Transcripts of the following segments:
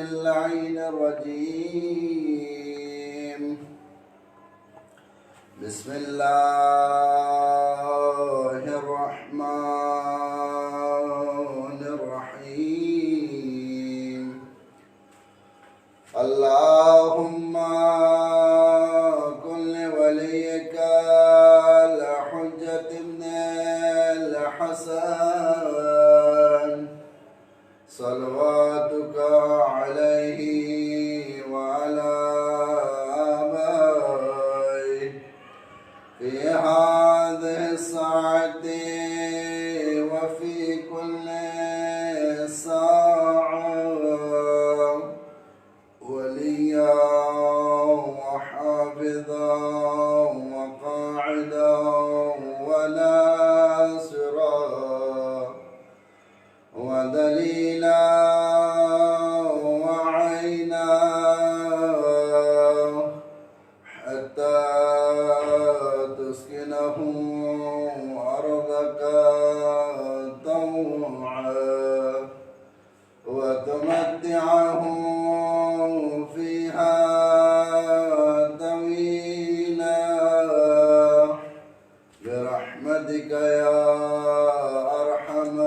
اللعين الرجيم. بسم الله الرحمن الرحيم. اللهم كن لوليك الحجة ابن الحسن صلواتك عليه وعلى آبائه في هذه الساعة وفي كل ساعة وليا وحافظا وقاعدا وناصرا ودليلا وعينا حتى تسكنه أرضك طوعا وتمتعه فيها طويلا برحمتك يا أرحم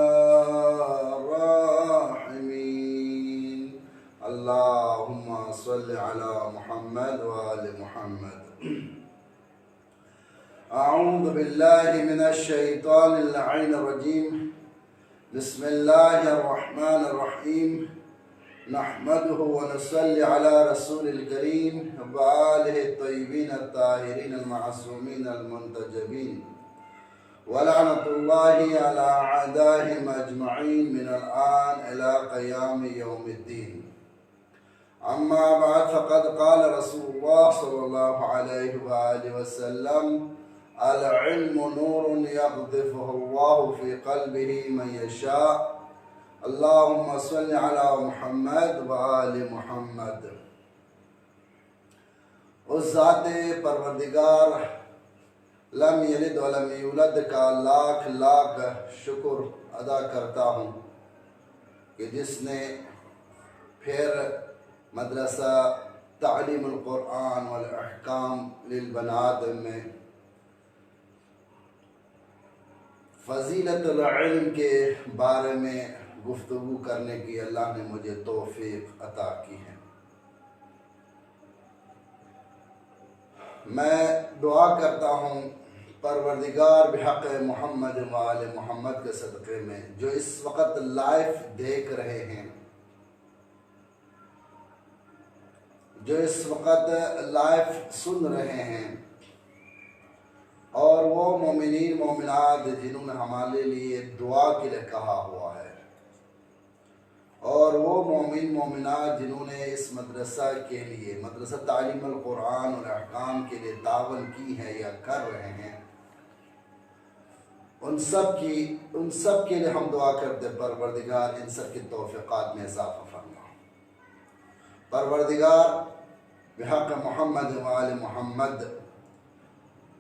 الراحمين. اللهم صل على محمد وآل محمد. أعوذ بالله من الشيطان اللعين الرجيم. بسم الله الرحمن الرحيم. نحمده ونصلي على رسول الكريم وآله الطيبين الطاهرين المعصومين المنتجبين ولعنة الله على أعدائهم أجمعين من الآن إلى قيام يوم الدين. أما بعد، فقد قال رسول الله صلى الله عليه وآله وسلم: العلم نور يقذفه الله في قلبه من يشاء. اللهم صل على محمد وآل محمد. اس ذات پروردگار لم یلد ولم یولد کا لاکھ لاکھ شکر ادا کرتا ہوں کہ جس نے پھر مدرسہ تعلیم القرآن والاحکام للبنات میں فضیلت العلم کے بارے میں گفتگو کرنے کی اللہ نے مجھے توفیق عطا کی ہے۔ میں دعا کرتا ہوں پروردگار بحق محمد و آل محمد کے صدقے میں جو اس وقت لائف دیکھ رہے ہیں، جو اس وقت لائف سن رہے ہیں، اور وہ مومنین مومنات جنہوں نے ہمارے لیے دعا کے لیے کہا ہوا ہے، اور وہ مومن مومنات جنہوں نے اس مدرسہ کے لیے، مدرسہ تعلیم القرآن اور احکام کے لیے تعاون کی ہے یا کر رہے ہیں، ان سب کے لیے ہم دعا کرتے پروردگار ان سب کی توفیقات میں اضافہ فرما۔ پروردگار بحق محمد و آل محمد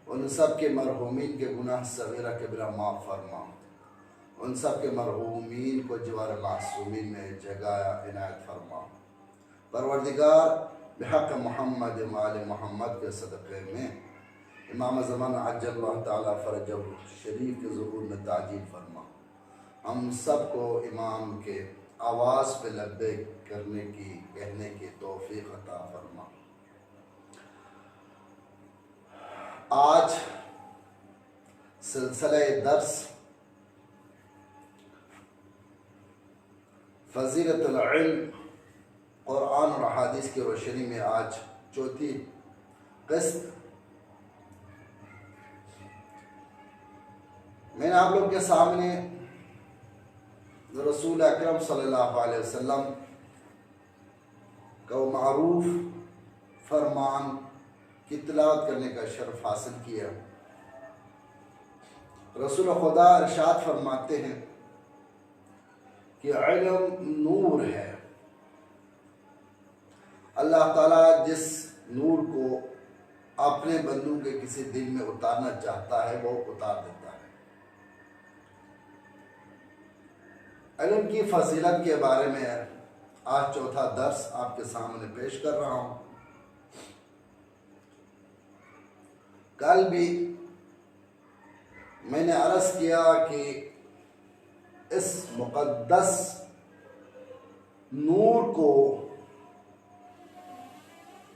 ان سب کے مرحومین کے گناہ صغیرہ کبیرہ معاف فرما، ان سب کے مرحومین کو جوار معصومین میں جگہ عنایت فرما۔ پروردگار بحق محمد و آل محمد کے صدقے میں امام زمان عجل اللہ تعالیٰ فرجہ شریف کے ظہور میں تعجیل فرما۔ ہم سب کو امام کے آواز پہ لبیک کہنے کی توفیق عطا فرما۔ آج سلسلہ درس فضیلت العلم قرآن اور احادیث کی روشنی میں آج چوتھی قسط میں نے آپ لوگ کے سامنے رسول اکرم صلی اللہ علیہ وسلم کا وہ معروف فرمان کی تلاوت کرنے کا شرف حاصل کیا۔ رسول خدا ارشاد فرماتے ہیں کہ علم نور ہے، اللہ تعالیٰ جس نور کو اپنے بندوں کے کسی دل میں اتارنا چاہتا ہے وہ اتار دیتا ہے۔ علم کی فضیلت کے بارے میں آج چوتھا درس آپ کے سامنے پیش کر رہا ہوں۔ کل بھی میں نے عرض کیا کہ اس مقدس نور کو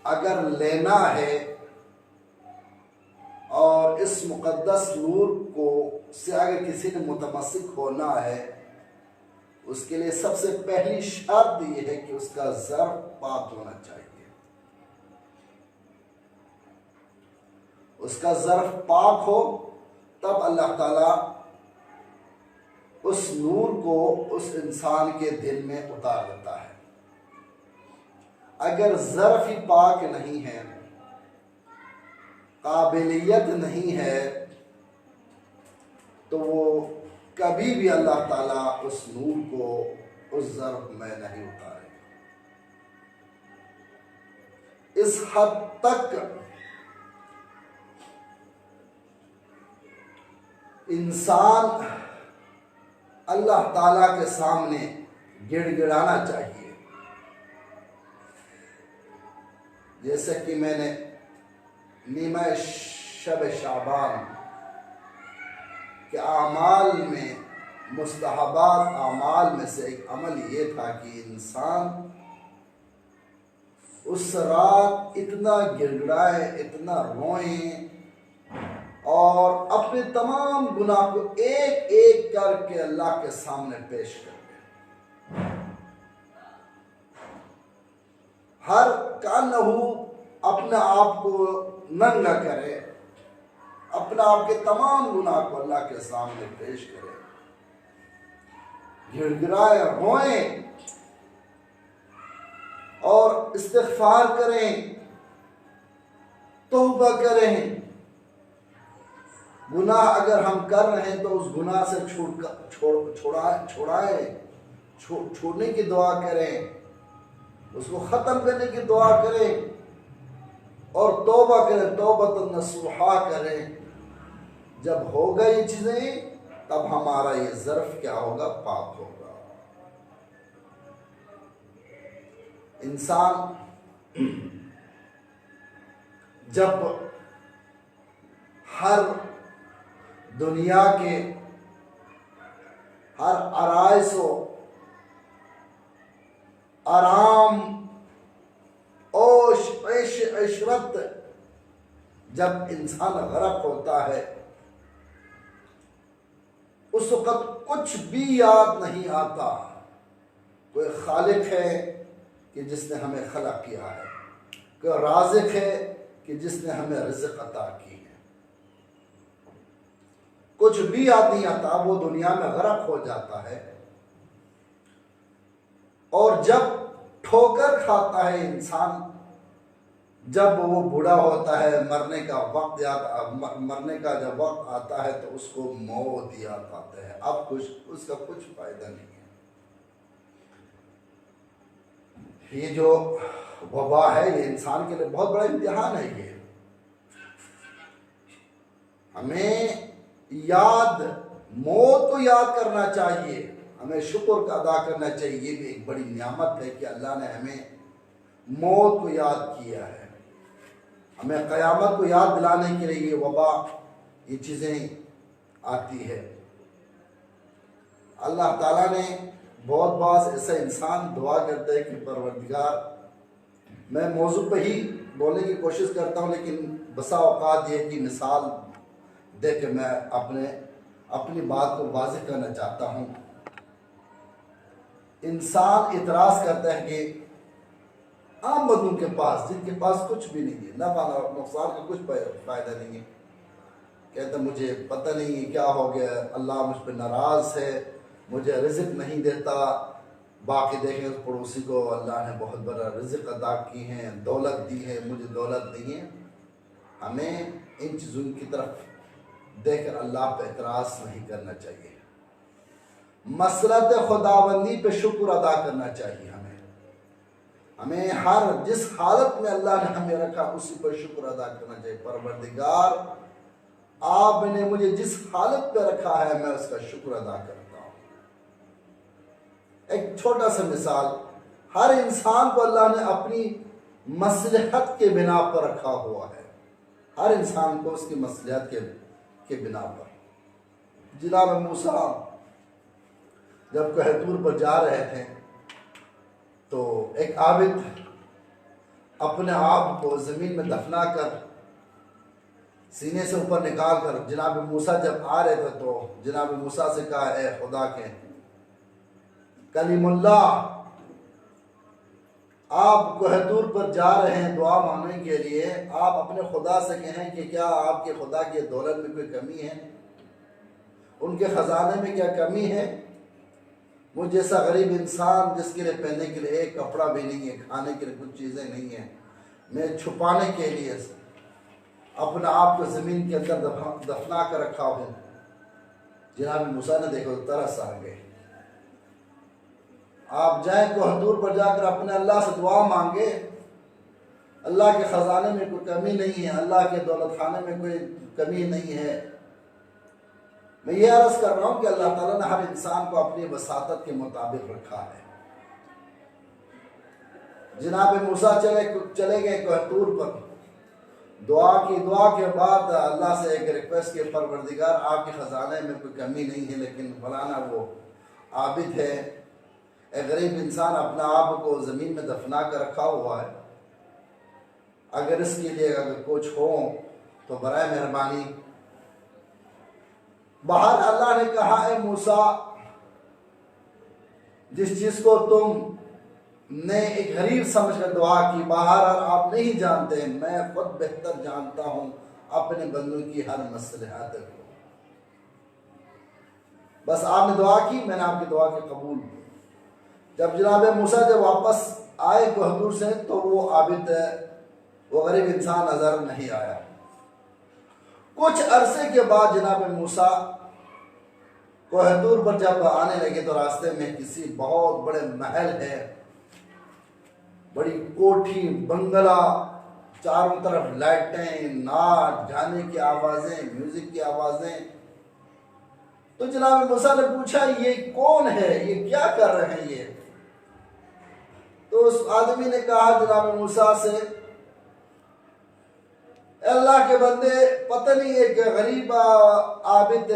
اگر لینا ہے اور اس مقدس نور کو سے اگر کسی نے متمسک ہونا ہے، اس کے لیے سب سے پہلی شرط یہ ہے کہ اس کا ظرف پاک ہونا چاہیے۔ اس کا ظرف پاک ہو تب اللہ تعالیٰ اس نور کو اس انسان کے دل میں اتار دیتا ہے۔ اگر ظرف ہی پاک نہیں ہے، قابلیت نہیں ہے، تو وہ کبھی بھی اللہ تعالیٰ اس نور کو اس ظرف میں نہیں اتارے۔ اس حد تک انسان اللہ تعالیٰ کے سامنے گڑ گڑانا چاہیے۔ جیسے کہ میں نے نیمہ شب شعبان کے اعمال میں، مستحبات اعمال میں سے ایک عمل یہ تھا کہ انسان اس رات اتنا گڑ گڑائے، اتنا روئیں اور اپنے تمام گناہ کو ایک ایک کر کے اللہ کے سامنے پیش کر دے۔ ہر کانہو اپنے آپ کو ننگا کرے، اپنا آپ کے تمام گناہ کو اللہ کے سامنے پیش کرے، گڑ گڑائے، روئیں اور استغفار کریں، توبہ کریں۔ گناہ اگر ہم کر رہے ہیں تو اس گناہ سے چھوڑنے کی دعا کریں، اس کو ختم کرنے کی دعا کریں اور توبہ کریں، توبۃ نصوحہ کریں۔ جب ہوگا یہ چیزیں تب ہمارا یہ ظرف کیا ہوگا؟ پاک ہوگا۔ انسان جب ہر دنیا کے ہر آرائش و آرام، عیش عشرت جب انسان غرق ہوتا ہے، اس وقت کچھ بھی یاد نہیں آتا۔ کوئی خالق ہے کہ جس نے ہمیں خلق کیا ہے، کوئی رازق ہے کہ جس نے ہمیں رزق عطا کی ہے، کچھ بھی یاد نہیں آتا۔ وہ دنیا میں غرق ہو جاتا ہے اور جب ٹھوکر کھاتا ہے انسان، جب وہ بوڑھا ہوتا ہے، مرنے کا جب وقت آتا ہے تو اس کو موت یاد آتا ہے۔ اب اس کا کچھ فائدہ نہیں ہے۔ یہ جو وبا ہے یہ انسان کے لیے بہت بڑا امتحان ہے۔ یہ ہمیں موت کو یاد کرنا چاہیے، ہمیں شکر کا ادا کرنا چاہیے۔ یہ بھی ایک بڑی نعمت ہے کہ اللہ نے ہمیں موت کو یاد کیا ہے۔ ہمیں قیامت کو یاد دلانے کے لیے یہ وبا، یہ چیزیں آتی ہے۔ اللہ تعالیٰ نے بہت بار ایسا انسان دعا کرتا ہے کہ پروردگار، میں موضوع پہ ہی بولنے کی کوشش کرتا ہوں لیکن بسا اوقات یہ کی مثال دے کے میں اپنی بات کو واضح کرنا چاہتا ہوں۔ انسان اعتراض کرتا ہے کہ عام بندوں کے پاس، جن کے پاس کچھ بھی نہیں ہے، نفع نقصان کا کچھ فائدہ نہیں ہے، کہتا مجھے پتہ نہیں ہے کیا ہو گیا، اللہ مجھ پہ ناراض ہے، مجھے رزق نہیں دیتا۔ باقی دیکھیں اس پڑوسی کو اللہ نے بہت بڑا رزق عطا کی ہے، دولت دی ہے، مجھے دولت نہیں ہے۔ ہمیں ان چیزوں کی طرف دیکھ کر اللہ پہ اعتراض نہیں کرنا چاہیے۔ مسرت خداوندی پہ شکر ادا کرنا چاہیے۔ ہمیں جس حالت میں اللہ نے ہمیں رکھا اسی پر شکر ادا کرنا چاہیے۔ پروردگار، آپ نے مجھے جس حالت پہ رکھا ہے میں اس کا شکر ادا کرتا ہوں۔ ایک چھوٹا سا مثال، ہر انسان کو اللہ نے اپنی مصلحت کے بنا پر رکھا ہوا ہے، ہر انسان کو اس کی مصلحت کے بنا پر۔ جناب موسیٰ جب کوہ طور پر جا رہے تھے تو ایک عابد اپنے آپ کو زمین میں دفنا کر سینے سے اوپر نکال کر جناب موسیٰ جب آ رہے تھے تو جناب موسیٰ سے کہا، اے خدا کے کلیم اللہ، آپ کوہ طور پر جا رہے ہیں دعا مانگنے کے لیے، آپ اپنے خدا سے کہیں کہ کیا آپ کے خدا کی دولت میں کوئی کمی ہے، ان کے خزانے میں کیا کمی ہے؟ مجھ جیسا غریب انسان جس کے لیے پہننے کے لیے ایک کپڑا بھی نہیں ہے، کھانے کے لیے کچھ چیزیں نہیں ہیں، میں چھپانے کے لیے اپنا آپ کو زمین کے اندر دفنا کر رکھا ہوں۔ جناب موسیٰ نے دیکھو ترس آ گئے۔ آپ جائیں کوہ طور پر جا کر اپنے اللہ سے دعا مانگے، اللہ کے خزانے میں کوئی کمی نہیں ہے، اللہ کے دولت خانے میں کوئی کمی نہیں ہے۔ میں یہ عرض کر رہا ہوں کہ اللہ تعالیٰ نے ہر انسان کو اپنی وساطت کے مطابق رکھا ہے۔ جناب موسیٰ چلے گئے کوہ طور پر، دعا کے بعد اللہ سے ایک ریکویسٹ کی، پروردگار آپ کے خزانے میں کوئی کمی نہیں ہے، لیکن فلانا وہ عابد ہے، ایک غریب انسان اپنا آپ کو زمین میں دفنا کر رکھا ہوا ہے، اگر اس کے لیے اگر کچھ ہو تو برائے مہربانی۔ باہر اللہ نے کہا، اے موسیٰ، جس چیز کو تم نے ایک غریب سمجھ کر دعا کی، باہر آپ نہیں جانتے، میں خود بہتر جانتا ہوں اپنے بندوں کی ہر مصلحت کو۔ بس آپ نے دعا کی، میں نے آپ کی دعا کے قبول۔ جب جناب موسیٰ جب واپس آئے کوہ طور سے تو وہ عابد، وہ غریب انسان نظر نہیں آیا۔ کچھ عرصے کے بعد جناب موسیٰ کوہ طور پر جب آنے لگے تو راستے میں کسی بہت بڑے محل ہے، بڑی کوٹھی، بنگلہ، چاروں طرف لائٹیں، ناچ گانے کی آوازیں، میوزک کی آوازیں۔ تو جناب موسیٰ نے پوچھا، یہ کون ہے، یہ کیا کر رہے ہیں یہ؟ تو اس آدمی نے کہا جناب موسیٰ سے، اے اللہ کے بندے، پتہ نہیں ایک غریب عابد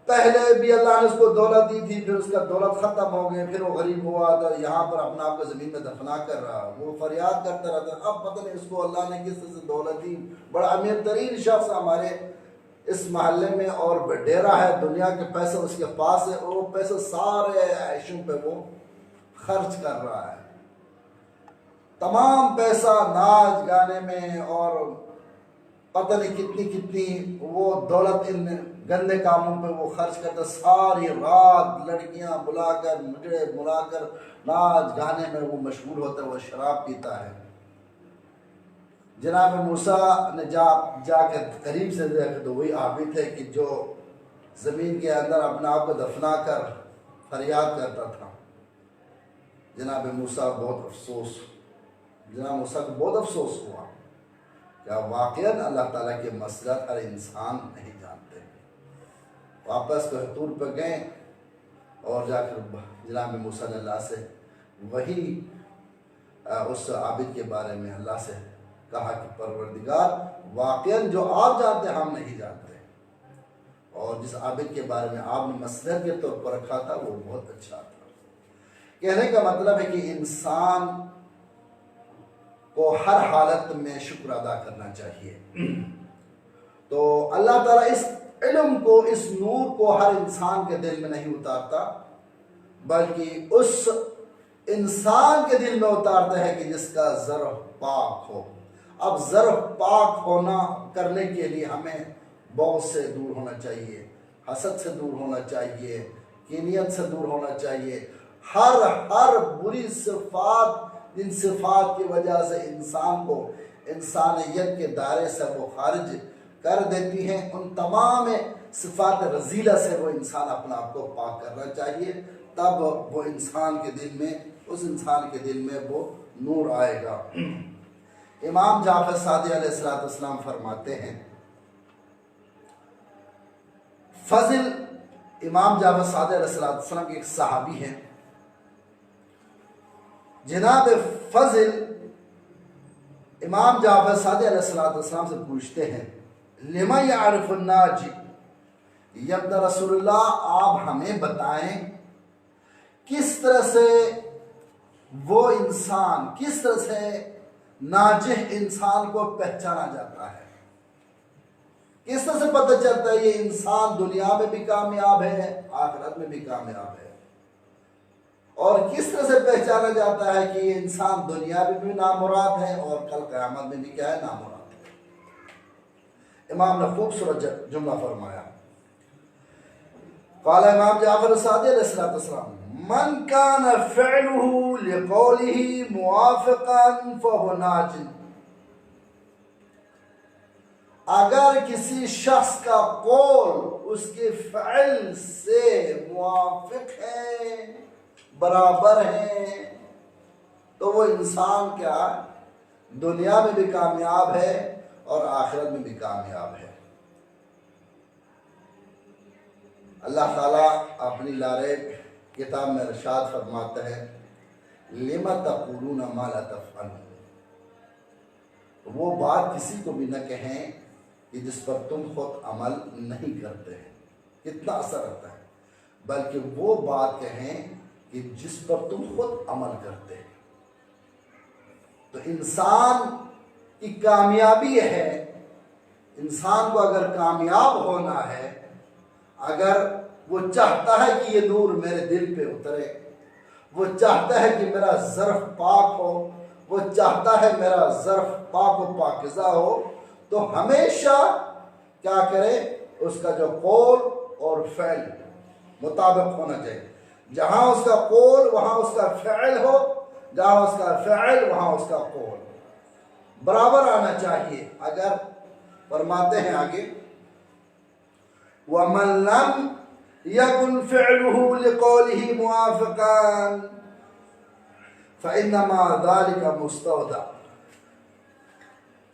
پہلے بھی اللہ نے اس کو دولت دی تھی، پھر اس کا دولت ختم ہو گئے، پھر وہ غریب ہوا تو یہاں پر اپنا آپ کو زمین میں دفنا کر رہا، وہ فریاد کرتا رہتا، اب پتہ نہیں اس کو اللہ نے کس طرح سے دولت دی، بڑا امیر ترین شخص ہمارے اس محلے میں اور ڈیرا ہے، دنیا کے پیسے اس کے پاس ہے، اور وہ پیسے سارے عیشوں پہ وہ خرچ کر رہا ہے، تمام پیسہ ناچ گانے میں اور پتہ نہیں کتنی وہ دولت ان گندے کاموں پہ وہ خرچ کرتا، ساری رات لڑکیاں بلا کر، مجرے بلا کر ناچ گانے میں وہ مشغول ہوتا ہے، وہ شراب پیتا ہے۔ جناب موسیٰ نے جا کے قریب سے دیکھا تو وہی عابد ہے کہ جو زمین کے اندر اپنا آپ کو دفنا کر فریاد کرتا تھا۔ جناب موسیٰ کو بہت افسوس ہوا کہ واقعاً اللہ تعالیٰ کی مصلحت ہر انسان نہیں جانتے۔ واپس کوہ طور پہ گئے اور جا کر جناب موسیٰ نے اللہ سے وہی اس عابد کے بارے میں اللہ سے کہا کہ پروردگار، واقعاً جو آپ جانتے ہم نہیں جانتے، اور جس عابد کے بارے میں آپ نے مصلحت کے طور پر رکھا تھا وہ بہت اچھا تھا۔ کہنے کا مطلب ہے کہ انسان کو ہر حالت میں شکر ادا کرنا چاہیے۔ تو اللہ تعالیٰ اس علم کو، اس نور کو ہر انسان کے دل میں نہیں اتارتا، بلکہ اس انسان کے دل میں اتارتا ہے کہ جس کا ذرہ پاک ہو۔ اب ذرہ پاک ہونا کرنے کے لیے ہمیں بغض سے دور ہونا چاہیے، حسد سے دور ہونا چاہیے، کینیت سے دور ہونا چاہیے، ہر بری صفات، جن صفات کی وجہ سے انسان کو انسانیت کے دائرے سے وہ خارج کر دیتی ہیں، ان تمام صفات رذیلہ سے وہ انسان اپنا آپ کو پاک کرنا چاہیے، تب وہ انسان کے دل میں وہ نور آئے گا۔ امام جعفر صادق علیہ السلام فرماتے ہیں، امام جعفر صادق علیہ السلام کے ایک صحابی ہیں، جناب فضل امام جعفر صادق علیہ السلام سے پوچھتے ہیں لمن یعرف الناجی، یا رسول اللہ آپ ہمیں بتائیں کس طرح سے وہ انسان، کس طرح سے ناجح انسان کو پہچانا جاتا ہے، کس طرح سے پتہ چلتا ہے یہ انسان دنیا میں بھی کامیاب ہے آخرت میں بھی کامیاب ہے، اور کس طرح سے پہچانا جاتا ہے کہ یہ انسان دنیا میں بھی نامراد ہے اور کل قیامت میں بھی کیا ہے، نامراد ہے۔ امام نے خوبصورت جملہ فرمایا، قال امام جعفر صادق علیہ السلام من کان فعله لقوله موافقا فهو ناج، اگر کسی شخص کا قول اس کے فعل سے موافق ہے، برابر ہے، تو وہ انسان کیا دنیا میں بھی کامیاب ہے اور آخرت میں بھی کامیاب ہے۔ اللہ تعالیٰ اپنی لارب کتاب میں ارشاد فرماتا ہے لِمَ تَقُولُونَ مَا لَا تَفْعَلُونَ، وہ بات کسی کو بھی نہ کہیں کہ جس پر تم خود عمل نہیں کرتے ہیں، کتنا اثر رہتا ہے، بلکہ وہ بات کہیں کہ جس پر تم خود عمل کرتے ہیں۔ تو انسان کی کامیابی ہے، انسان کو اگر کامیاب ہونا ہے، اگر وہ چاہتا ہے کہ یہ نور میرے دل پہ اترے، وہ چاہتا ہے کہ میرا ظرف پاک ہو، وہ چاہتا ہے میرا ظرف پاک و پاکیزہ ہو، تو ہمیشہ کیا کرے، اس کا جو قول اور فعل مطابق ہونا چاہیے، جہاں اس کا قول وہاں اس کا فعل ہو، جہاں اس کا فعل وہاں اس کا قول برابر آنا چاہیے۔ اگر فرماتے ہیں آگے وَمَن لَّمْ يَكُنْ فِعْلُهُ لِقَوْلِهِ مُوَافِقًا فَإِنَّمَا ذَلِكَ مُسْتَوْدَعٌ،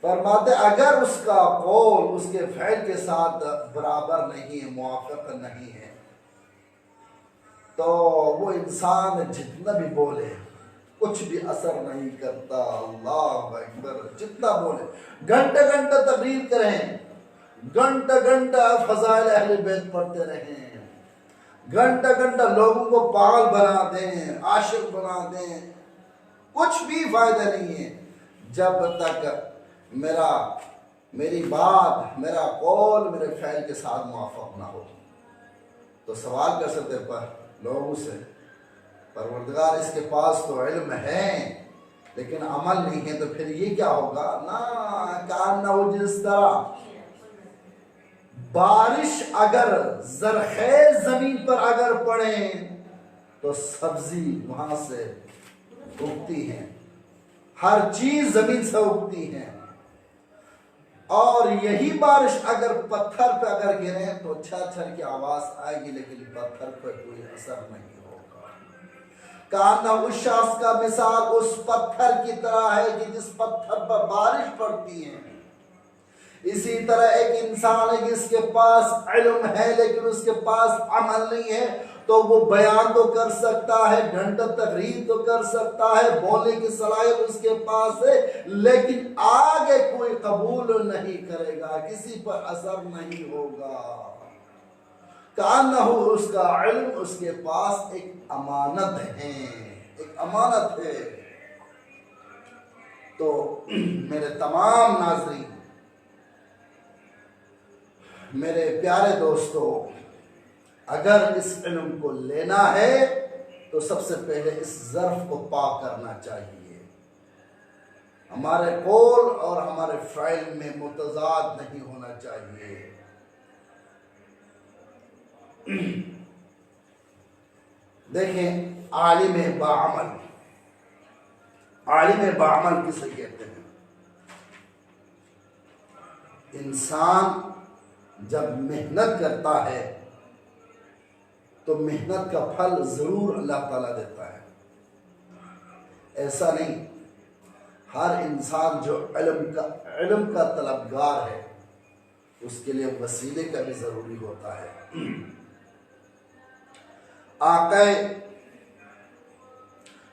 فرماتے اگر اس کا قول اس کے فعل کے ساتھ برابر نہیں ہے، موافق نہیں ہے، تو وہ انسان جتنا بھی بولے کچھ بھی اثر نہیں کرتا۔ اللہ اکبر، جتنا بولے، گھنٹہ گھنٹہ تقریر کریں، گھنٹہ گھنٹہ فضائل اہل بیت پڑھتے رہیں، گھنٹہ گھنٹہ لوگوں کو پاگل بنا دیں، عاشق بنا دیں، کچھ بھی فائدہ نہیں ہے جب تک میری بات، میرا قول میرے فعل کے ساتھ موافق نہ ہو۔ تو سوال کر سکتے پر لوگوں سے، پروردگار اس کے پاس تو علم ہے لیکن عمل نہیں ہے، تو پھر یہ کیا ہوگا نا، کانہو جس طرح بارش اگر زرخیز زمین پر اگر پڑے تو سبزی وہاں سے اگتی ہے، ہر چیز زمین سے اگتی ہے، اور یہی بارش اگر پتھر پہ اگر گرے تو چھر چھر کی آواز آئے گی لیکن پتھر پہ کوئی اثر نہیں ہوگا۔ کہنا اس شخص کا مثال اس پتھر کی طرح ہے کہ جس پتھر پر بارش پڑتی ہے۔ اسی طرح ایک انسان ہے جس کے پاس علم ہے لیکن اس کے پاس عمل نہیں ہے، تو وہ بیان تو کر سکتا ہے، گھنٹہ تقریر تو کر سکتا ہے، بولنے کی صلاحیت اس کے پاس ہے، لیکن آگے کوئی قبول نہیں کرے گا، کسی پر اثر نہیں ہوگا۔ کانہو اس کا علم اس کے پاس ایک امانت ہے، ایک امانت ہے۔ تو میرے تمام ناظرین، میرے پیارے دوستو، اگر اس علم کو لینا ہے تو سب سے پہلے اس ظرف کو پاک کرنا چاہیے، ہمارے قول اور ہمارے فعل میں متضاد نہیں ہونا چاہیے۔ دیکھیں عالم باعمل، عالم باعمل کسے کہتے ہیں؟ انسان جب محنت کرتا ہے تو محنت کا پھل ضرور اللہ تعالیٰ دیتا ہے۔ ایسا نہیں، ہر انسان جو علم کا طلبگار ہے اس کے لیے وسیلے کا بھی ضروری ہوتا ہے۔ آقا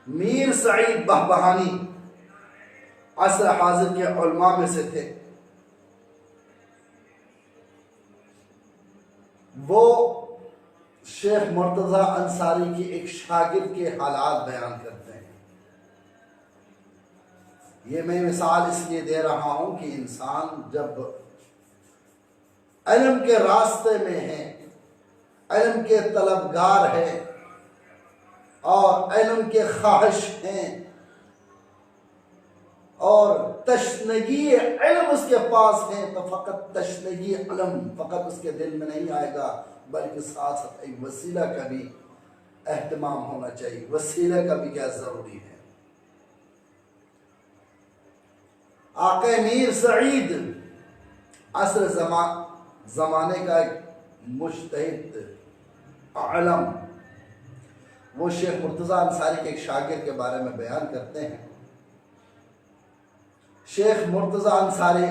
میر سعید بہبہانی عصر حاضر کے علماء میں سے تھے. وہ شیخ مرتضی انصاری کی ایک شاگرد کے حالات بیان کرتے ہیں. یہ میں مثال اس لیے دے رہا ہوں کہ انسان جب علم کے راستے میں ہے، علم کے طلبگار ہے اور علم کے خواہش ہیں اور تشنگی علم اس کے پاس ہے، تو فقط تشنگی علم فقط اس کے دل میں نہیں آئے گا، بلکہ ساتھ ساتھ ایک وسیلہ کا بھی اہتمام ہونا چاہیے. وسیلہ کا بھی کیا ضروری ہے. آقا میر سعید عصر زمانے کا ایک مجتہد عالم، وہ شیخ مرتضی انصاری کے ایک شاگرد کے بارے میں بیان کرتے ہیں. شیخ مرتضی انصاری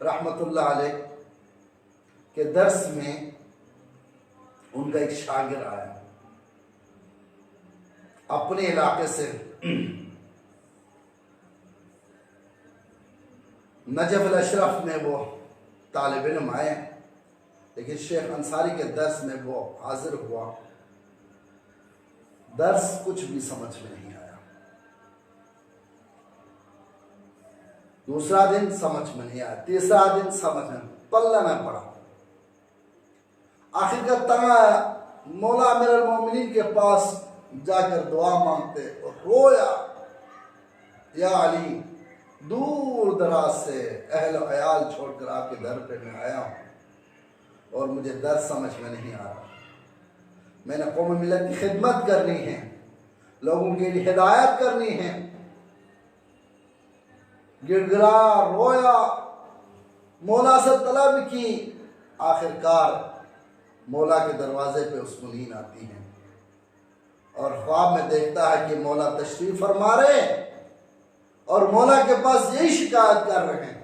رحمت اللہ علیہ کے درس میں ان کا ایک شاگرد آیا اپنے علاقے سے. نجف الاشرف میں وہ طالب علم آئے، لیکن شیخ انصاری کے درس میں وہ حاضر ہوا. درس کچھ بھی سمجھ میں نہیں آیا. دوسرا دن سمجھ میں نہیں آیا، تیسرا دن سمجھ میں پلہ نہ پڑا. آخر کا تنگا مولا امیر المومنین کے پاس جا کر دعا مانگتے اور رویا، یا علی دور دراز سے اہل و عیال چھوڑ کر آپ کے در پہ میں آیا ہوں اور مجھے در سمجھ میں نہیں آ رہا. میں نے قوم ملت کی خدمت کرنی ہے، لوگوں کے لیے ہدایت کرنی ہے. گڑ گڑا رویا، مولا سے طلب کی. آخر کار مولا کے دروازے پہ اس کو نیند آتی ہے اور خواب میں دیکھتا ہے کہ مولا تشریف فرما رہے اور مولا کے پاس یہی شکایت کر رہے ہیں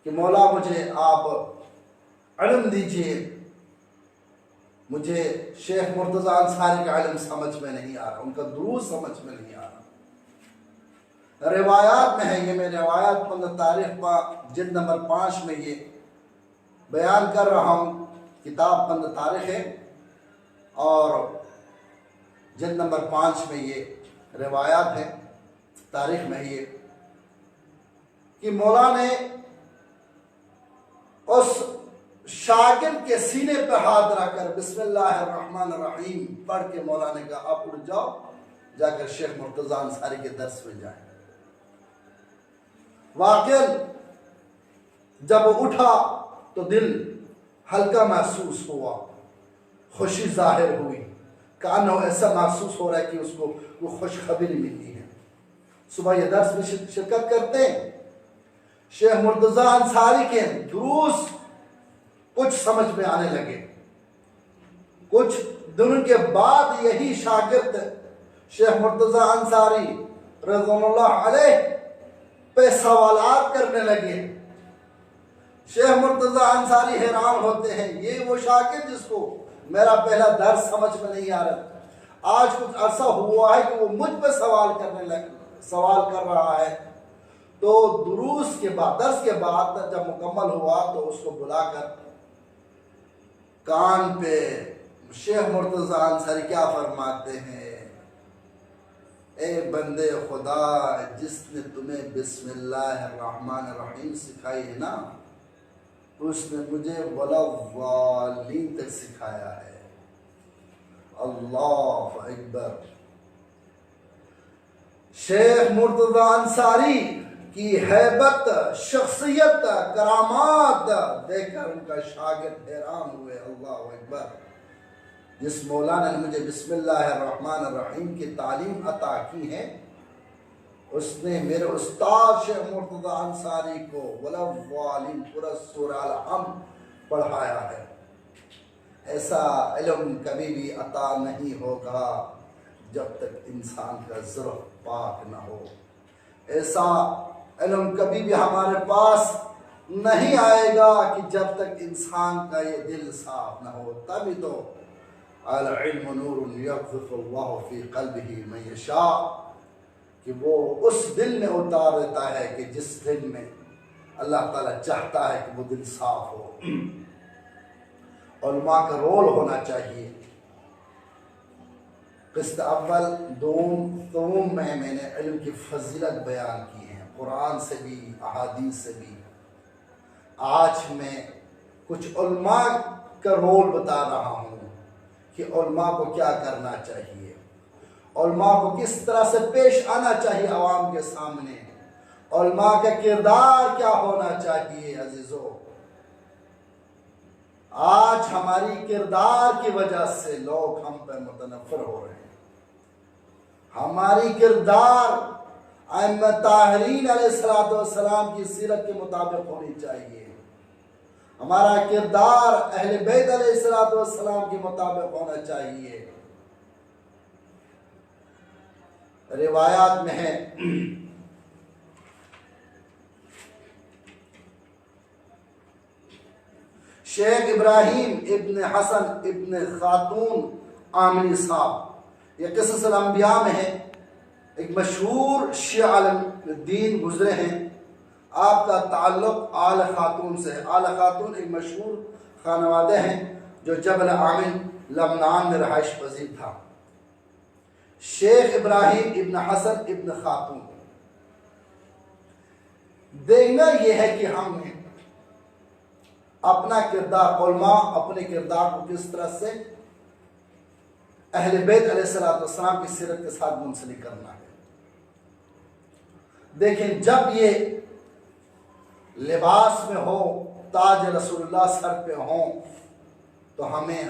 کہ مولا مجھے آپ علم دیجئے، مجھے شیخ مرتضی انصاری کا علم سمجھ میں نہیں آ رہا، ان کا دروس سمجھ میں نہیں آ رہا. روایات میں ہے، یہ میں روایات 15 تاریخ جلد نمبر 5 میں یہ بیان کر رہا ہوں. کتاب 15 تاریخ ہے اور جلد نمبر 5 میں یہ روایات ہے. تاریخ میں یہ کہ مولا نے اس شاگرد کے سینے پہ ہاتھ رکھ کر بسم اللہ الرحمن الرحیم پڑھ کے مولا نے کہا آپ اٹھ جاؤ، جا کر شیخ مرتضی انصاری کے درس میں جائیں. واقعاً جب وہ اٹھا تو دل ہلکا محسوس ہوا، خوشی ظاہر ہوئی، کانوں ایسا محسوس ہو رہا ہے کہ اس کو وہ خوشخبری ملی ہے. صبح یہ درس میں شرکت کرتے ہیں. شیخ مرتضی انصاری کے دروس کچھ سمجھ میں آنے لگے. کچھ دنوں کے بعد یہی شاگرد شیخ مرتضی انصاری رضوان اللہ علیہ پہ سوالات کرنے لگے. شیخ مرتضی انصاری حیران ہوتے ہیں، یہ وہ شاگرد جس کو میرا پہلا درس سمجھ میں نہیں آ رہا، آج کچھ عرصہ ہوا ہے کہ وہ مجھ پہ سوال کر رہا ہے. تو درس کے بعد جب مکمل ہوا تو اس کو بلا کر کان پہ شیخ مرتضی انصاری کیا فرماتے ہیں، اے بندے خدا، جس نے تمہیں بسم اللہ الرحمن الرحیم سکھائی ہے نا، اس نے مجھے ولا والین تک سکھایا ہے. اللہ اکبر. شیخ مرتضی انصاری کی ہیبت، شخصیت، کرامات دیکھ کر ان کا شاگرد حیران ہوئے. اللہ اکبر. جس مولانا نے مجھے بسم اللہ الرحمن الرحیم کی تعلیم عطا کی ہے، اس نے میرے استاد شیخ مرتضی انصاری کو ولوالین پورا سورہ الحمد پڑھایا ہے. ایسا علم کبھی بھی عطا نہیں ہوگا جب تک انسان کا ذرہ پاک نہ ہو. ایسا علم کبھی بھی ہمارے پاس نہیں آئے گا کہ جب تک انسان کا یہ دل صاف نہ ہو. تبھی تو العلم نور یقذف اللہ فی قلبہ من یشاء، کہ وہ اس دل میں اتار دیتا ہے کہ جس دل میں اللہ تعالیٰ چاہتا ہے کہ وہ دل صاف ہو۔ علماء کا رول ہونا چاہیے۔ قسط اول دوم میں نے علم کی فضیلت بیان کی ہے، قرآن سے بھی احادیث سے بھی۔ آج میں کچھ علماء کا رول بتا رہا ہوں کہ علماء کو کیا کرنا چاہیے، علماء کو کس طرح سے پیش آنا چاہیے عوام کے سامنے، علماء کا کردار کیا ہونا چاہیے۔ عزیزو، آج ہماری کردار کی وجہ سے لوگ ہم پر متنفر ہو رہے ہیں۔ ہماری کردار ائمہ طاہرین علیہ السلام کی سیرت کے مطابق ہونی چاہیے، ہمارا کردار اہل بیت علیہ السلام کے مطابق ہونا چاہیے۔ روایات میں ہے شیخ ابراہیم ابن حسن ابن خاتون عاملی صاحب، یہ قصص الانبیاء میں ہے، ایک مشہور شیعہ عالم دین گزرے ہیں، آپ کا تعلق آل خاتون سے ہے۔ آل خاتون ایک مشہور خانوادہ ہیں جو جبل عامل لبنان میں رہائش پذیر تھا۔ شیخ ابراہیم ابن حسن ابن خاتون، دیکھنا یہ ہے کہ ہم نے اپنا کردار، علماء اپنے کردار کو کس طرح سے اہل بیت علیہ السلام کی سیرت کے ساتھ منسلک کرنا ہے۔ دیکھیں، جب یہ لباس میں ہو، تاج رسول اللہ سر پہ ہوں، تو ہمیں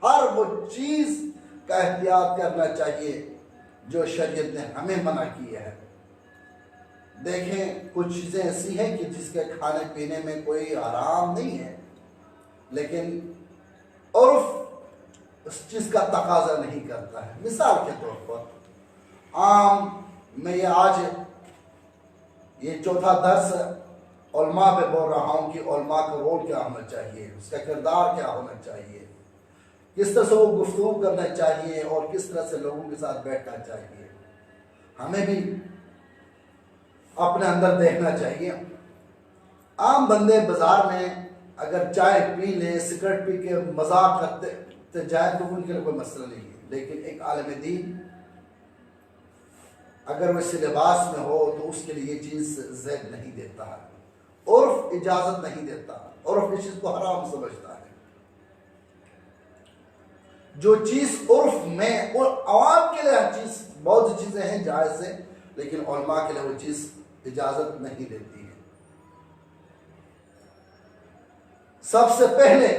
ہر وہ چیز کا احتیاط کرنا چاہیے جو شریعت نے ہمیں منع کی ہے۔ دیکھیں، کچھ چیزیں ایسی ہیں کہ جس کے کھانے پینے میں کوئی حرام نہیں ہے، لیکن عرف اس چیز کا تقاضا نہیں کرتا ہے۔ مثال کے طور پر عام میں یہ چوتھا درس علماء پہ بول رہا ہوں کہ علماء کا رول کیا ہونا چاہیے، اس کا کردار کیا ہونا چاہیے، کس طرح سے وہ گفتگو کرنا چاہیے اور کس طرح سے لوگوں کے ساتھ بیٹھنا چاہیے۔ ہمیں بھی اپنے اندر دیکھنا چاہیے۔ عام بندے بازار میں اگر چائے پی لیں، سگریٹ پی کے مذاق کرتے جائیں تو ان کے لیے کوئی مسئلہ نہیں ہے، لیکن ایک عالم دین اگر وہ اس لباس میں ہو تو اس کے لیے یہ چیز زید نہیں دیتا ہے، عرف اجازت نہیں دیتا، عرف اس چیز کو حرام سمجھتا ہے۔ جو چیز عرف میں اور عوام کے لیے ہر چیز، بہت سی چیزیں ہیں جائز ہیں، لیکن علماء کے لیے وہ چیز اجازت نہیں دیتی ہے۔ سب سے پہلے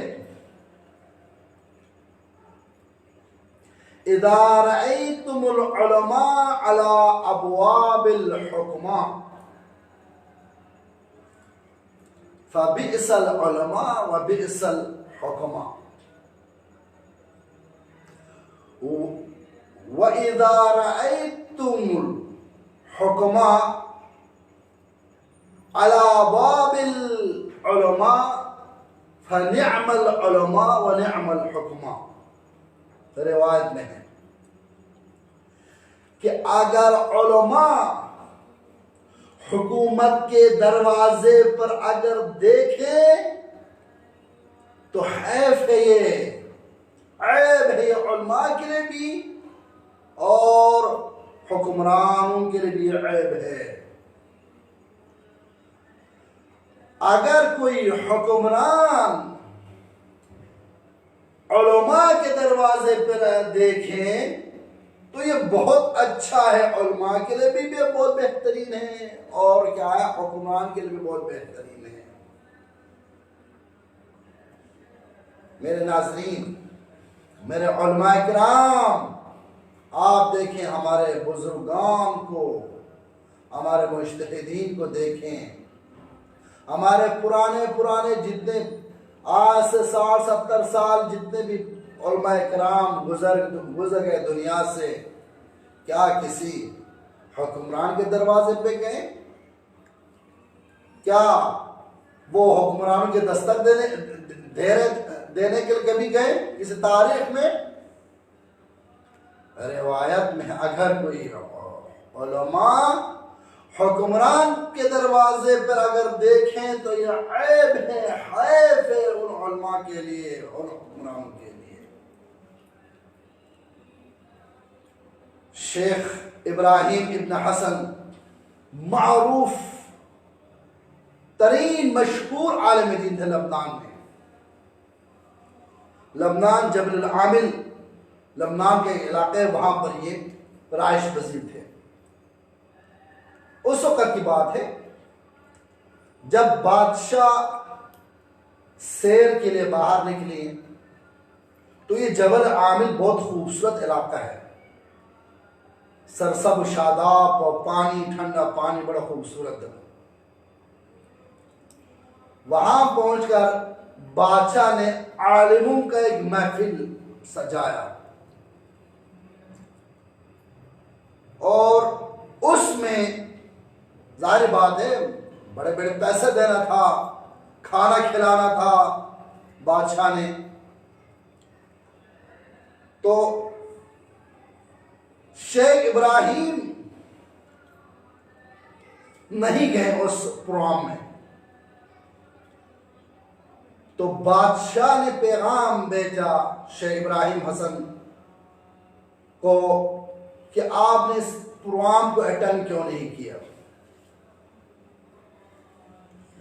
اذا رأيتم العلماء على ابواب الحكماء فبئس العلماء وبئس الحكماء وإذا رأيتم الحكماء على باب العلماء فنعم العلماء ونعم الحكماء۔ روایت میں ہے کہ اگر علماء حکومت کے دروازے پر اگر دیکھیں تو حیف ہے، یہ عیب ہے، یہ علماء کے لیے بھی اور حکمرانوں کے لیے بھی عیب ہے۔ اگر کوئی حکمران علماء کے دروازے پر دیکھیں تو یہ بہت اچھا ہے، علماء کے لیے بھی بہت بہترین ہے، اور کیا ہے، حکمران کے لیے بھی بہت بہترین ہے۔ میرے ناظرین، میرے علماء کرام، آپ دیکھیں ہمارے بزرگان کو، ہمارے مجتہدین کو دیکھیں، ہمارے پرانے جتنے آج سے 60-70 سال جتنے بھی علماء کرام گزر گئے دنیا سے، کیا کسی حکمران کے دروازے پہ گئے؟ کیا وہ حکمران کے دستک دینے کے لیے کبھی گئے کسی تاریخ میں؟ روایت میں اگر کوئی علماء حکمران کے دروازے پر اگر دیکھیں تو یہ عیب ہے، حیف ہے ان علماء کے لیے، ان حکمرانوں کے لیے۔ شیخ ابراہیم ابن حسن معروف ترین مشہور عالم دین تھے لبنان میں۔ لبنان جبل العامل، لبنان کے علاقے، وہاں پر یہ رہائش پذیر تھے۔ اس وقت کی بات ہے جب بادشاہ سیر کے لیے باہر نکلے تو یہ جبل عامل بہت خوبصورت علاقہ ہے، سرسب و شاداب اور پانی، ٹھنڈا پانی، بڑا خوبصورت ہے۔ وہاں پہنچ کر بادشاہ نے عالموں کا ایک محفل سجایا اور اس میں ظاہر بات ہے بڑے بڑے پیسے دینا تھا، کھانا کھلانا تھا بادشاہ نے۔ تو شیخ ابراہیم نہیں گئے اس پروگرام میں، تو بادشاہ نے پیغام بھیجا شیخ ابراہیم حسن کو کہ آپ نے اس پروگرام کو اٹینڈ کیوں نہیں کیا؟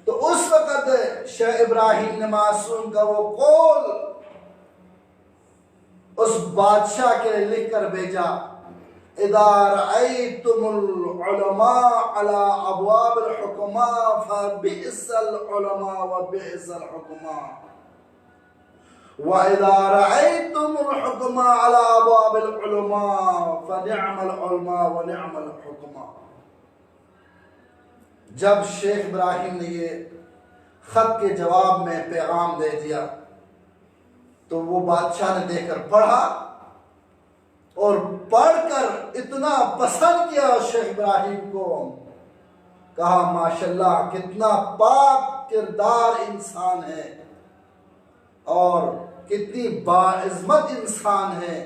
تو اس وقت شیخ ابراہیم نے معصوم کا وہ قول اس بادشاہ کے لیے لکھ کر بھیجا، اذا رأيتم العلماء على ابواب الحكماء فبئس العلماء وبئس الحكماء، واذا رأيتم الحكماء على ابواب العلماء فنعم العلماء ونعم الحكماء۔ جب شیخ ابراہیم نے یہ خط کے جواب میں پیغام دے دیا تو وہ بادشاہ نے دیکھ کر پڑھا اور پڑھ کر اتنا پسند کیا شیخ ابراہیم کو، کہا ماشاءاللہ کتنا پاک کردار انسان ہے اور کتنی باعظمت انسان ہے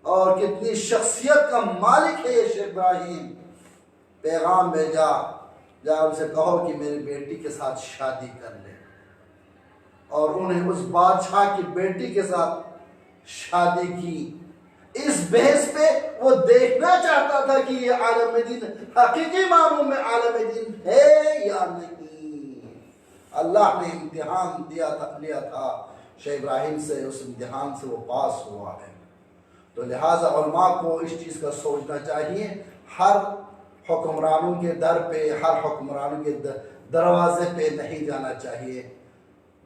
اور کتنی شخصیت کا مالک ہے یہ شیخ ابراہیم۔ پیغام بھیجا، جا ان سے کہو کہ میری بیٹی کے ساتھ شادی کر لے، اور انہیں اس بادشاہ کی بیٹی کے ساتھ شادی کی۔ اس بحث پہ وہ دیکھنا چاہتا تھا کہ یہ عالم دین حقیقی معنوں میں عالم دین ہے یا نہیں۔ اللہ نے امتحان لیا تھا شیخ ابراہیم سے، اس امتحان سے وہ پاس ہوا ہے۔ تو لہٰذا علماء کو اس چیز کا سوچنا چاہیے، ہر حکمرانوں کے در پہ، ہر حکمرانوں کے دروازے پہ نہیں جانا چاہیے۔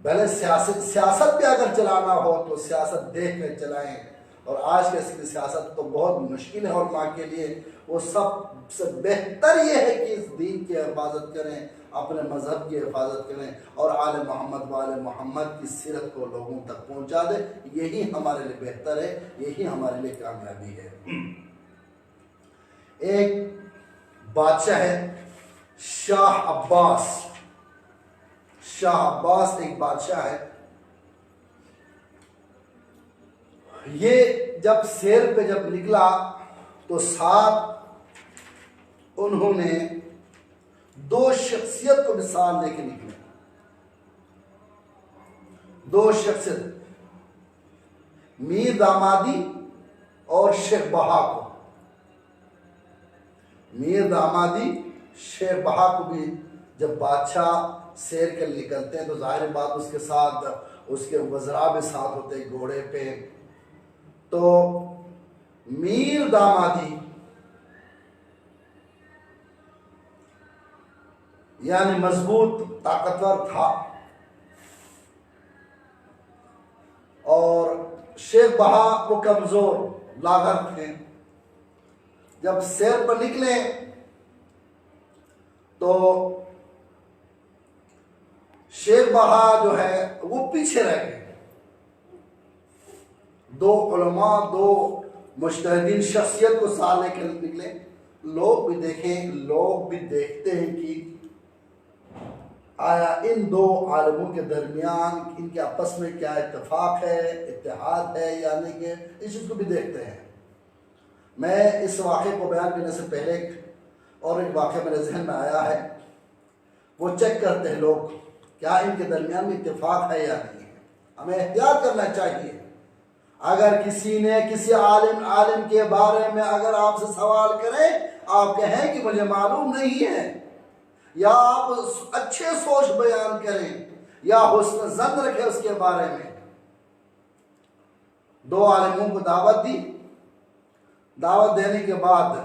بھلے سیاست پہ اگر چلانا ہو تو سیاست دیکھ کر چلائیں، اور آج کے سیاست تو بہت مشکل ہے علماء کے لیے۔ وہ سب سے بہتر یہ ہے کہ اس دین کی حفاظت کریں، اپنے مذہب کی حفاظت کریں اور آل محمد و آل محمد کی سیرت کو لوگوں تک پہنچا دیں۔ یہی ہمارے لیے بہتر ہے، یہی ہمارے لیے کامیابی ہے۔ ایک بادشاہ ہے شاہ عباس، شاہ عباس ایک بادشاہ ہے۔ یہ جب سیر پہ جب نکلا تو ساتھ انہوں نے دو شخصیت کو مثال لے کے نکلے، دو شخصیت، میر دامادی اور شیخ بہا کو۔ میر دامادی شیخ بہا کو بھی جب بادشاہ سیر کے نکلتے ہیں تو ظاہر بات اس کے ساتھ اس کے وزراء بھی ساتھ ہوتے ہیں گھوڑے پہ۔ تو میر دامادی یعنی مضبوط طاقتور تھا، اور شیخ بہا وہ کمزور لاغر تھے۔ جب سیر پر نکلے تو شیخ بہا جو ہے وہ پیچھے رہ گئے۔ دو علماء، دو مجتہدین شخصیت کو ساتھ لے کے نکلے۔ لوگ بھی دیکھیں، لوگ بھی دیکھتے ہیں کہ آیا ان دو عالموں کے درمیان ان کے آپس میں کیا اتفاق ہے، اتحاد ہے یا نہیں ہے، اس چیز کو بھی دیکھتے ہیں۔ میں اس واقعے کو بیان کرنے سے پہلے اور ایک واقعہ میرے ذہن میں آیا ہے، وہ چیک کرتے ہیں لوگ کیا ان کے درمیان میں اتفاق ہے یا نہیں ہے۔ ہمیں احتیاط کرنا چاہیے۔ اگر کسی نے کسی عالم کے بارے میں اگر آپ سے سوال کرے، آپ کہیں کہ مجھے معلوم نہیں ہے، یا آپ اچھے سوچ بیان کریں یا حسن ظن رکھیں اس کے بارے میں۔ دو عالموں کو دعوت دی، دعوت دینے کے بعد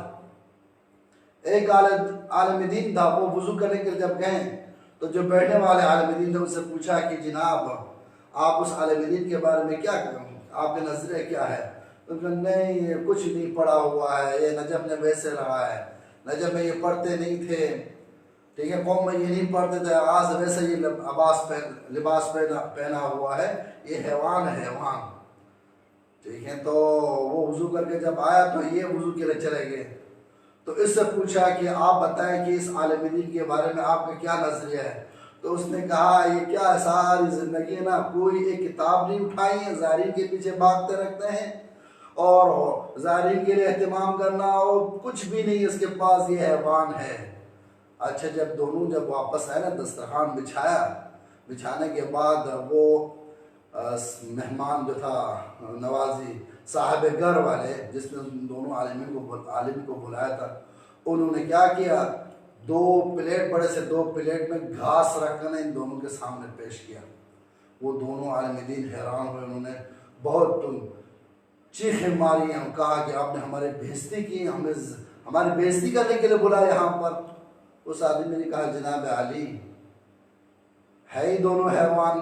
ایک عالم دین تھا، وہ وضو کرنے کے لیے جب گئے تو جو بیٹھنے والے عالم دین نے ان سے پوچھا کہ جناب آپ اس عالم دین کے بارے میں کیا کریں، آپ کا نظریہ کیا ہے؟ تو نہیں یہ کچھ نہیں پڑھا ہوا ہے، یہ نجف میں ویسے رہا ہے، نجف میں یہ پڑھتے نہیں تھے، ٹھیک ہے، قوم میں یہ نہیں پڑھتے تھے، آج ویسے یہ لباس پہنا ہوا ہے، یہ حیوان ہے حیوان، ٹھیک ہے۔ تو وہ وضو کر کے جب آیا تو یہ وضو کے لیے چلے گئے، تو اس سے پوچھا کہ آپ بتائیں کہ اس عالم دین کے بارے میں آپ کا کیا نظریہ ہے؟ تو اس نے کہا یہ کیا ہے، ساری زندگی نا کوئی ایک کتاب نہیں اٹھائی ہے، زائرین کے پیچھے بھاگتے رکھتے ہیں اور زائرین کے لیے اہتمام کرنا اور کچھ بھی نہیں اس کے پاس، یہ حیوان ہے۔ اچھا جب واپس آئے نا، دسترخوان بچھانے کے بعد وہ مہمان جو تھا نوازی صاحب گھر والے جس نے دونوں عالم کو بلایا تھا، انہوں نے کیا کیا، بڑے سے دو پلیٹ میں گھاس رکھ کر ان دونوں کے سامنے پیش کیا۔ وہ دونوں عالم دین حیران ہوئے، انہوں نے بہت چیخیں ماری ہیں، کہا کہ آپ نے ہماری بےعزتی کی، ہماری بےعزتی کرنے کے لیے بلایا یہاں پر۔ اس آدمی نے کہا جناب علی ہے ہی دونوں حیوان،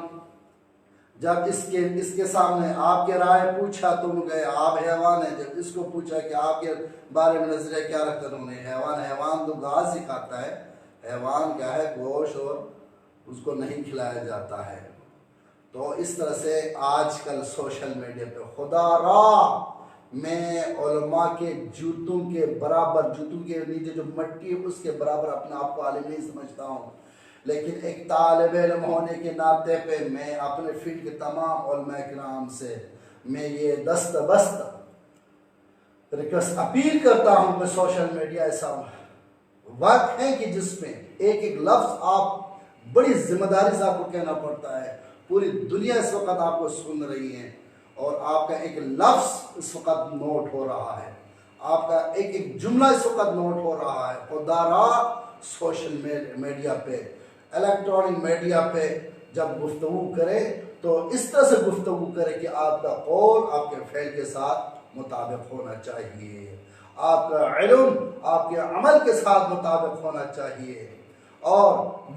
جب اس کے سامنے آپ کے رائے پوچھا تم گئے آپ حیوان ہیں، جب اس کو پوچھا کہ آپ کے بارے میں نظریہ کیا رکھتا انہوں نے، حیوان تو گھاس ہی کھاتا ہے، حیوان کیا ہے گوشت اور اس کو نہیں کھلایا جاتا ہے۔ تو اس طرح سے آج کل سوشل میڈیا پہ خدا را میں علماء کے جوتوں کے برابر، جوتوں کے نیچے جو مٹی ہے اس کے برابر اپنے آپ کو عالم نہیں سمجھتا ہوں، لیکن ایک طالب علم ہونے کے ناطے پہ میں اپنے فیلڈ کے تمام علماء کرام سے میں یہ دست ریکویسٹ اپیل کرتا ہوں کہ سوشل میڈیا ایسا وقت ہے کہ جس میں ایک لفظ آپ بڑی ذمہ داری سے آپ کو کہنا پڑتا ہے، پوری دنیا اس وقت آپ کو سن رہی ہے اور آپ کا ایک لفظ اس وقت نوٹ ہو رہا ہے، آپ کا ایک جملہ اس وقت نوٹ ہو رہا ہے۔ خدا را سوشل میڈیا پہ، الیکٹرانک میڈیا پہ جب گفتگو کرے تو اس طرح سے گفتگو کرے کہ آپ کا قول آپ کے فعل کے ساتھ مطابق ہونا چاہیے، آپ کا علم آپ کے عمل کے ساتھ مطابق ہونا چاہیے، اور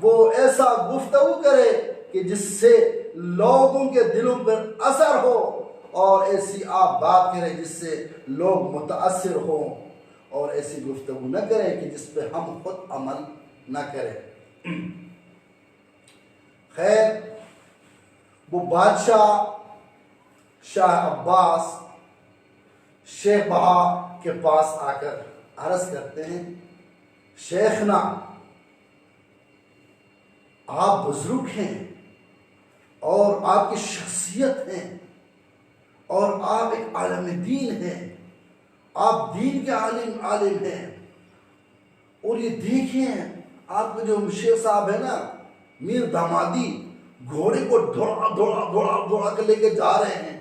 وہ ایسا گفتگو کرے کہ جس سے لوگوں کے دلوں پر اثر ہو، اور ایسی آپ بات کریں جس سے لوگ متاثر ہوں، اور ایسی گفتگو نہ کریں کہ جس پہ ہم خود عمل نہ کریں۔ خیر، وہ بادشاہ شاہ عباس شیخ بہا کے پاس آ کر عرض کرتے ہیں، شیخنا آپ بزرگ ہیں اور آپ کی شخصیت ہے اور آپ ایک عالم دین ہیں، آپ دین کے عالم ہیں، اور یہ دیکھیں آپ کے جو شیخ صاحب ہے نا میر دامادی گھوڑے کو دوڑا کے لے کے جا رہے ہیں،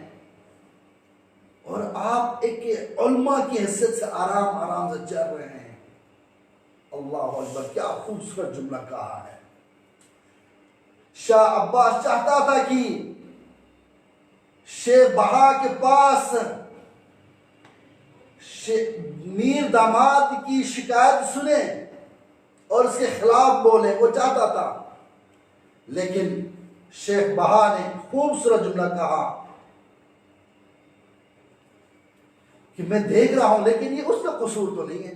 اور آپ ایک علماء کی حیثیت سے آرام سے چل رہے ہیں۔ اللہ اکبر، کیا خوبصورت جملہ کہا ہے۔ شاہ عباس چاہتا تھا کہ شیخ بہا کے پاس میر داماد کی شکایت سنے اور اس کے خلاف بولے، وہ چاہتا تھا، لیکن شیخ بہا نے خوبصورت جملہ کہا کہ میں دیکھ رہا ہوں، لیکن یہ اس کا قصور تو نہیں ہے،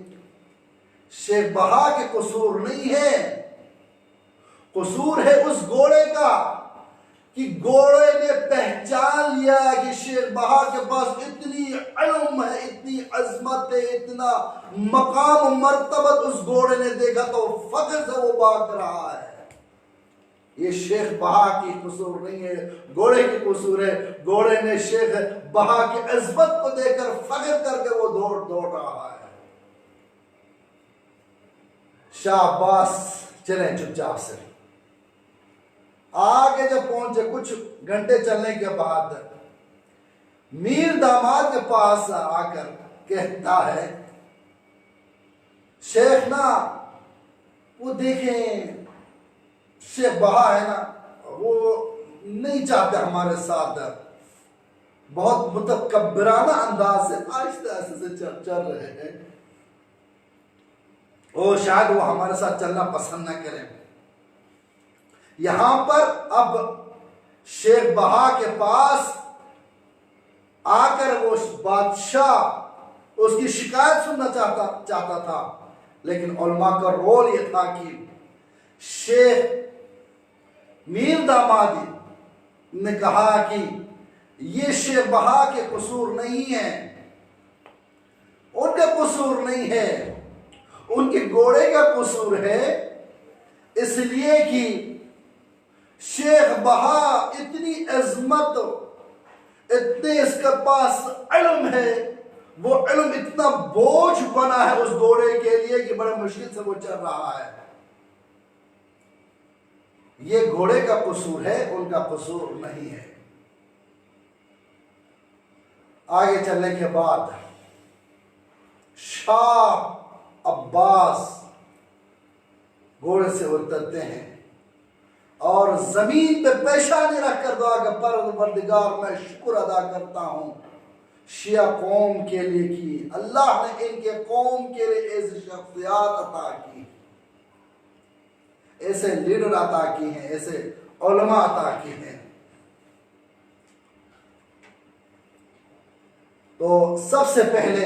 شیخ بہا کے قصور نہیں ہے، قصور ہے اس گھوڑے کا کہ گھوڑے نے پہچان لیا کہ شیخ بہا کے پاس اتنی علم ہے، اتنی عظمت ہے، اتنا مقام و مرتبت اس گھوڑے نے دیکھا تو فخر سے وہ بھاگ رہا ہے۔ یہ شیخ بہا کی قصور نہیں ہے، گھوڑے کی قصور ہے۔ گھوڑے نے شیخ بہا کی عظمت کو دیکھ کر فخر کر کے وہ دوڑ رہا ہے۔ شاہ عباس چلیں چپ چاپ سے، آگے جب پہنچے کچھ گھنٹے چلنے کے بعد میر داماد کے پاس آ کر کہتا ہے، شیخ نا وہ دیکھیں شیخ بہا ہے نا، وہ نہیں چاہتے ہمارے ساتھ، بہت متکبرانہ انداز سے آہستہ آہستہ سے چل رہے ہیں، اور شاید وہ ہمارے ساتھ چلنا پسند نہ کریں۔ یہاں پر اب شیخ بہا کے پاس آ کر وہ بادشاہ اس کی شکایت سننا چاہتا تھا، لیکن علماء کا رول یہ تھا کہ شیخ میر دامادی نے کہا کہ یہ شیخ بہا کے قصور نہیں ہے، ان کا قصور نہیں ہے، ان کے گھوڑے کا قصور ہے، اس لیے کہ شیخ بہا اتنی عظمت، اتنے اس کے پاس علم ہے، وہ علم اتنا بوجھ بنا ہے اس گھوڑے کے لیے کہ بڑے مشکل سے وہ چل رہا ہے۔ یہ گھوڑے کا قصور ہے، ان کا قصور نہیں ہے۔ آگے چلنے کے بعد شاہ عباس گھوڑے سے اترتے ہیں اور زمین پہ پیشانی رکھ کر دعا کہ پروردگار میں شکر ادا کرتا ہوں شیعہ قوم کے لیے کی اللہ نے ان کے قوم کے لیے ایسی شخصیات عطا کی، ایسے لیڈر عطا کی ہیں، ایسے علماء عطا کی ہیں۔ تو سب سے پہلے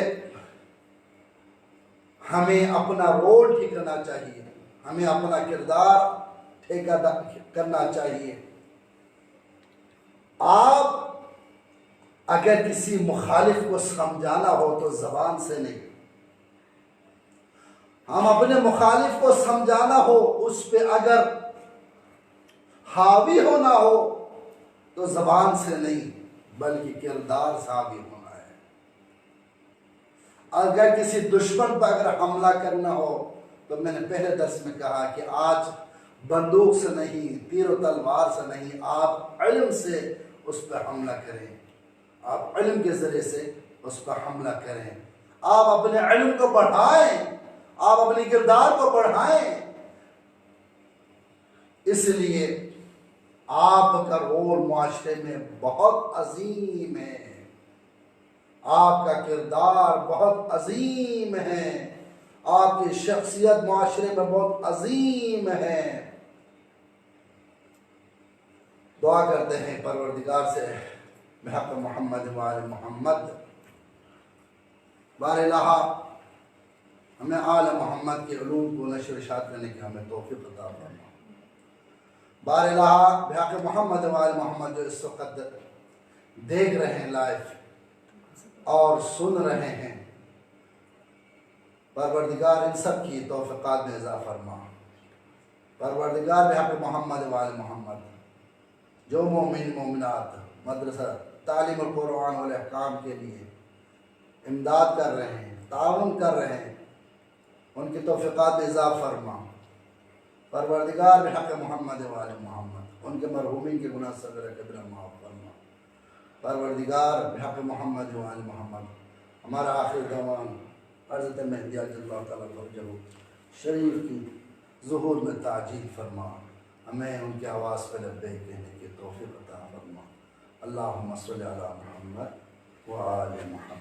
ہمیں اپنا رول ٹھیک کرنا چاہیے، ہمیں اپنا کردار ٹھیک کرنا چاہیے۔ آپ اگر کسی مخالف کو سمجھانا ہو تو زبان سے نہیں، ہم اپنے مخالف کو سمجھانا ہو، اس پہ اگر حاوی ہونا ہو تو زبان سے نہیں بلکہ کردار سے حاوی ہونا ہے۔ اگر کسی دشمن پر اگر حملہ کرنا ہو تو میں نے پہلے درس میں کہا کہ آج بندوق سے نہیں، تیر و تلوار سے نہیں، آپ علم سے اس پر حملہ کریں، آپ علم کے ذریعے سے اس پر حملہ کریں، آپ اپنے علم کو بڑھائیں، آپ اپنی کردار کو بڑھائیں۔ اس لیے آپ کا رول معاشرے میں بہت عظیم ہے، آپ کا کردار بہت عظیم ہے، آپ کی شخصیت معاشرے میں بہت عظیم ہے۔ دعا کرتے ہیں پروردگار سے بحق محمد وآل محمد، بار الہ ہمیں آل محمد کے علوم کو نشر و اشاعت کرنے کی ہمیں توفیق عطا فرما۔ بار الہ بحق محمد وآل محمد جو اس وقت دیکھ رہے ہیں لائف اور سن رہے ہیں، پروردگار ان سب کی توفیقات میں اضافہ فرما۔ پروردگار بحق محمد وآل محمد جو مومن مومنات مدرسہ تعلیم القرآن والاحکام کے لیے امداد کر رہے ہیں، تعاون کر رہے ہیں، ان کی توفیقات میں اضافہ فرما۔ پروردگار بحق محمد وآل محمد ان کے مرحومین کے گناہ صغیرہ کبیرہ معاف فرما۔ پروردگار بحق محمد وآل محمد ہمارا آخر دعوان حضرت مہدی عجل اللہ تعالیٰ فرجہ شریف کی ظہور میں تعجیل فرما، ہمیں ان کی آواز پہ لبیک کہنے کی توفیق عطا فرما۔ اللہم صلی علی محمد وآل محمد۔